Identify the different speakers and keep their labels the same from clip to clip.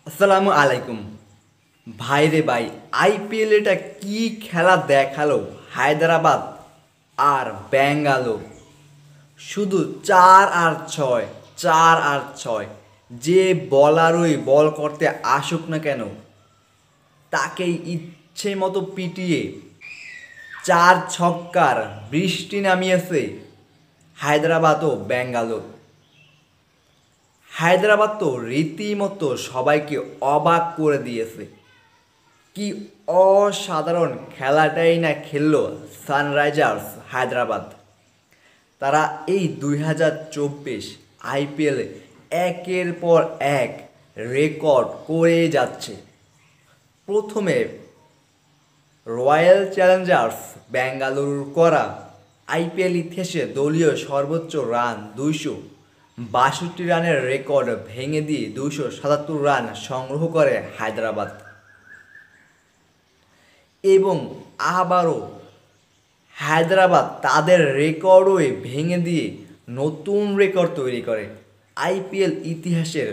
Speaker 1: আসসালামু আলাইকুম। ভাই রে ভাই, আইপিএল এটা কি খেলা দেখালো হায়দ্রাবাদ আর ব্যাঙ্গালোর। শুধু 4 আর 6, 4 আর 6। যে বলারই বল করতে আসুক না কেন, তাকেই ইচ্ছে মতো পিটিয়ে 4 ছক্কার বৃষ্টি নামিয়েছে হায়দ্রাবাদ ও ব্যাঙ্গালোর। হায়দ্রাবাদ তো রীতিমতো সবাইকে অবাক করে দিয়েছে। কি অসাধারণ খেলাটাই না খেললো সানরাইজার্স হায়দ্রাবাদ। তারা এই 2024 আইপিএলে একের পর এক রেকর্ড করে যাচ্ছে। প্রথমে রয়্যাল চ্যালেঞ্জার্স বেঙ্গালুরুর করা আইপিএল ইতিহাসে দলীয় সর্বোচ্চ রান 262 রানের রেকর্ড ভেঙে দিয়ে 277 রান সংগ্রহ করে হায়দ্রাবাদ। এবং আবারও হায়দ্রাবাদ তাদের রেকর্ডই ভেঙে দিয়ে নতুন রেকর্ড তৈরি করে, আইপিএল ইতিহাসের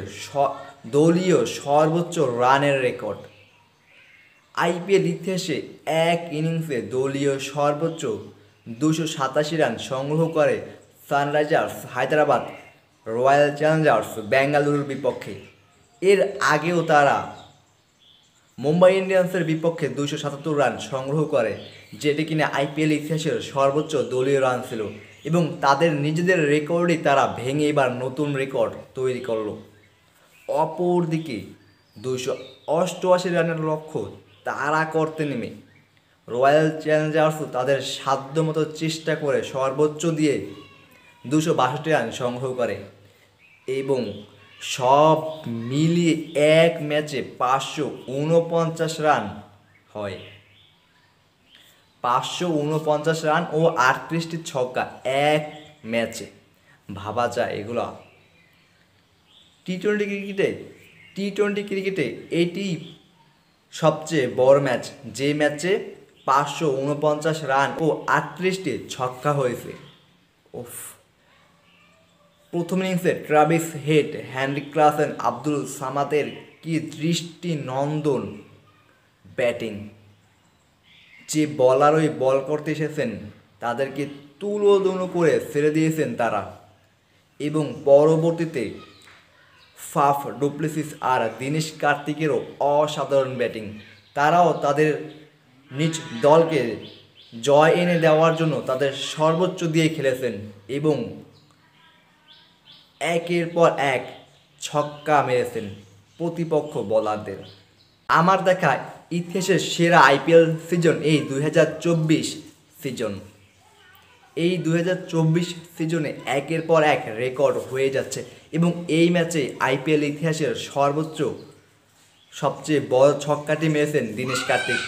Speaker 1: দলীয় সর্বোচ্চ রানের রেকর্ড। আইপিএল ইতিহাসে এক ইনিংসে দলীয় সর্বোচ্চ 287 রান সংগ্রহ করে সানরাইজার্স হায়দ্রাবাদ রয়্যাল চ্যালেঞ্জার্স বেঙ্গালুরুর বিপক্ষে। এর আগেও তারা মুম্বাই ইন্ডিয়ান্সের বিপক্ষে 277 রান সংগ্রহ করে, যেটি কিনা আইপিএল ইতিহাসের সর্বোচ্চ দলীয় রান ছিল। এবং তাদের নিজেদের রেকর্ডই তারা ভেঙে এবার নতুন রেকর্ড তৈরি করলো। অপরদিকে 288 রানের লক্ষ্য তাড়া করতে নেমে রয়্যাল চ্যালেঞ্জার্সও তাদের সাধ্যমতো চেষ্টা করে সর্বোচ্চ দিয়ে 262 রান সংগ্রহ করে এবং সব মিলিয়ে এক ম্যাচে 549 রান হয়। 549 রান ও 38টি ছক্কা এক ম্যাচে। ভাবা যায় এগুলো। টি টোয়েন্টি ক্রিকেটে এটি সবচেয়ে বড় ম্যাচ, যে ম্যাচে 549 রান ও 38টি ছক্কা হয়েছে। ওফ! প্রথম ইনিংসে Travis Head, Heinrich Klaasen, Abdul সামাদের কি দৃষ্টিনন্দন ব্যাটিং। যে বলারই বল করতে এসেছেন তাদেরকে তুলোধুনো করে ছেড়ে দিয়েছেন তারা। এবং পরবর্তীতে ফাফ ডুপ্লেসিস আর দীনেশ কার্তিকেরও অসাধারণ ব্যাটিং। তারাও তাদের নিজ দলকে জয় এনে দেওয়ার জন্য তাদের সর্বোচ্চ দিয়ে খেলেছেন এবং একের পর এক ছক্কা মেরেছেন প্রতিপক্ষ বোলারদের। আমার দেখা ইতিহাসের সেরা আইপিএল সিজন এই 2024 সিজন। এই 2024 সিজনে একের পর এক রেকর্ড হয়ে যাচ্ছে এবং এই ম্যাচে আইপিএল ইতিহাসের সবচেয়ে বড় ছক্কাটি মেরেছেন Dinesh Karthik,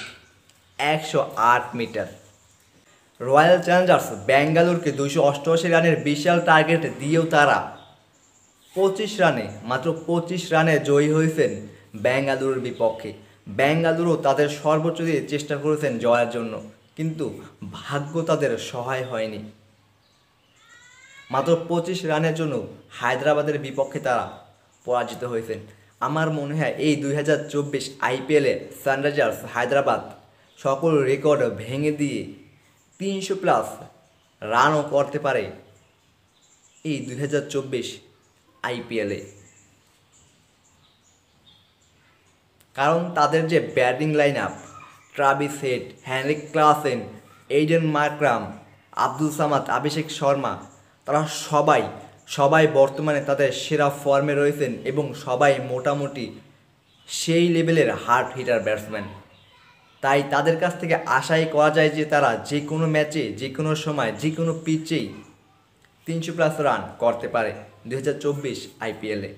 Speaker 1: 108 meter. Royal Challengers বেঙ্গালুরুকে 288 রানের বিশাল টার্গেট দিয়েও তারা মাত্র 25 রানে জয়ী হয়েছেন বেঙ্গালুরুর বিপক্ষে। বেঙ্গালুরু তাদের সর্বোচ্চ দিয়ে চেষ্টা করেছেন জয়ের জন্য, কিন্তু ভাগ্য তাদের সহায় হয়নি। মাত্র 25 রানের জন্য হায়দ্রাবাদের বিপক্ষে তারা পরাজিত হয়েছেন। আমার মনে হয় এই 2024 আইপিএলে সানরাইজার্স হায়দ্রাবাদ সকল রেকর্ড ভেঙে দিয়ে 300+ রানও করতে পারে এই 2024 আইপিএলে। কারণ তাদের যে batting line up, Travis Head, Heinrich Klaasen, Aiden Markram, Abdul Samad, Abhishek Sharma, তারা সবাই বর্তমানে তাদের সেরা ফর্মে রয়েছেন এবং সবাই মোটামুটি সেই লেভেলের হার্ড হিটার ব্যাটসম্যান। তাই তাদের কাছ থেকে আশাই করা যায় যে তারা যে কোনো ম্যাচে, যে কোনো সময়, যে কোনো পিচেই 300+ রান করতে পারে 2024 আইপিএলে।